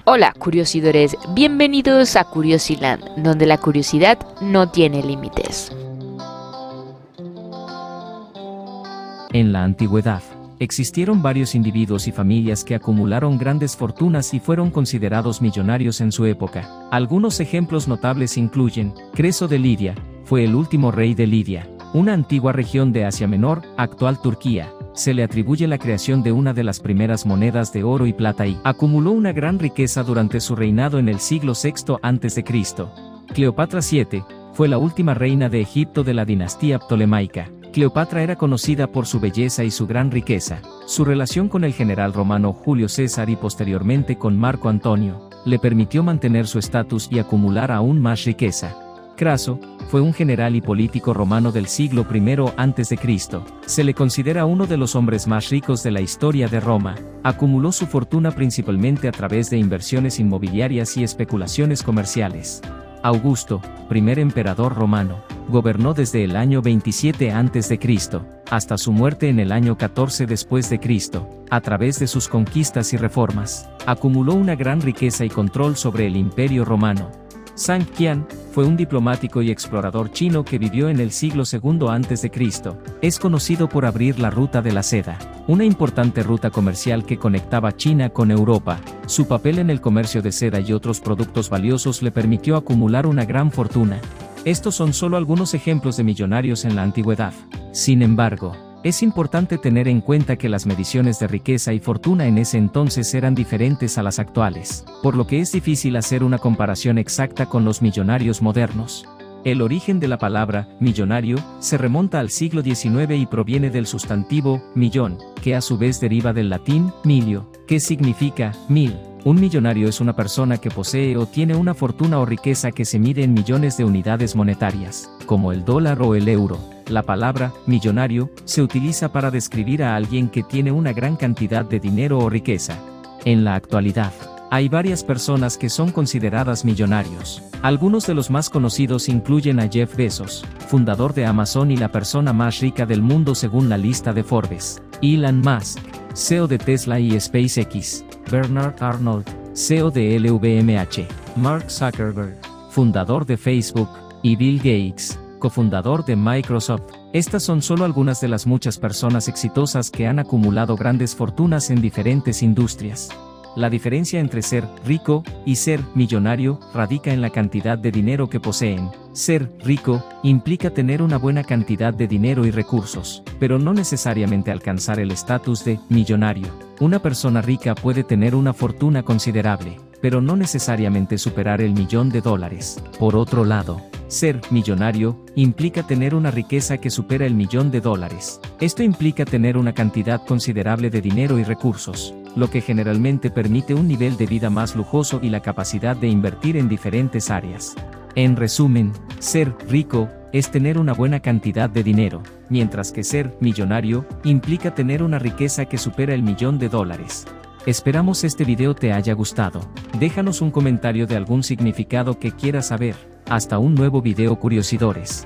Hola, curiosidores, bienvenidos a Curiosiland, donde la curiosidad no tiene límites. En la antigüedad, existieron varios individuos y familias que acumularon grandes fortunas y fueron considerados millonarios en su época. Algunos ejemplos notables incluyen: Creso de Lidia, fue el último rey de Lidia, una antigua región de Asia Menor, actual Turquía. Se le atribuye la creación de una de las primeras monedas de oro y plata y acumuló una gran riqueza durante su reinado en el siglo VI a.C. Cleopatra VII, fue la última reina de Egipto de la dinastía ptolemaica. Cleopatra era conocida por su belleza y su gran riqueza. Su relación con el general romano Julio César y posteriormente con Marco Antonio, le permitió mantener su estatus y acumular aún más riqueza. Craso, fue un general y político romano del siglo I a.C. Se le considera uno de los hombres más ricos de la historia de Roma. Acumuló su fortuna principalmente a través de inversiones inmobiliarias y especulaciones comerciales. Augusto, primer emperador romano, gobernó desde el año 27 a.C. hasta su muerte en el año 14 después de Cristo. A través de sus conquistas y reformas, acumuló una gran riqueza y control sobre el Imperio Romano. Zhang Qian, fue un diplomático y explorador chino que vivió en el siglo II a.C. Es conocido por abrir la Ruta de la Seda, una importante ruta comercial que conectaba China con Europa. Su papel en el comercio de seda y otros productos valiosos le permitió acumular una gran fortuna. Estos son solo algunos ejemplos de millonarios en la antigüedad. Sin embargo, es importante tener en cuenta que las mediciones de riqueza y fortuna en ese entonces eran diferentes a las actuales, por lo que es difícil hacer una comparación exacta con los millonarios modernos. El origen de la palabra millonario se remonta al siglo XIX y proviene del sustantivo millón, que a su vez deriva del latín milio, que significa mil. Un millonario es una persona que posee o tiene una fortuna o riqueza que se mide en millones de unidades monetarias, como el dólar o el euro. La palabra millonario se utiliza para describir a alguien que tiene una gran cantidad de dinero o riqueza. En la actualidad, hay varias personas que son consideradas millonarios. Algunos de los más conocidos incluyen a Jeff Bezos, fundador de Amazon y la persona más rica del mundo según la lista de Forbes; Elon Musk, CEO de Tesla y SpaceX; Bernard Arnault, CEO de LVMH; Mark Zuckerberg, fundador de Facebook; y Bill Gates, cofundador de Microsoft. Estas son solo algunas de las muchas personas exitosas que han acumulado grandes fortunas en diferentes industrias. La diferencia entre ser rico y ser millonario radica en la cantidad de dinero que poseen. Ser rico implica tener una buena cantidad de dinero y recursos, pero no necesariamente alcanzar el estatus de millonario. Una persona rica puede tener una fortuna considerable, pero no necesariamente superar el $1.000.000. Por otro lado, ser millonario implica tener una riqueza que supera el $1.000.000. Esto implica tener una cantidad considerable de dinero y recursos, lo que generalmente permite un nivel de vida más lujoso y la capacidad de invertir en diferentes áreas. En resumen, ser rico es tener una buena cantidad de dinero, mientras que ser millonario implica tener una riqueza que supera el $1.000.000. Esperamos este video te haya gustado. Déjanos un comentario de algún significado que quieras saber. Hasta un nuevo video, curiosidores.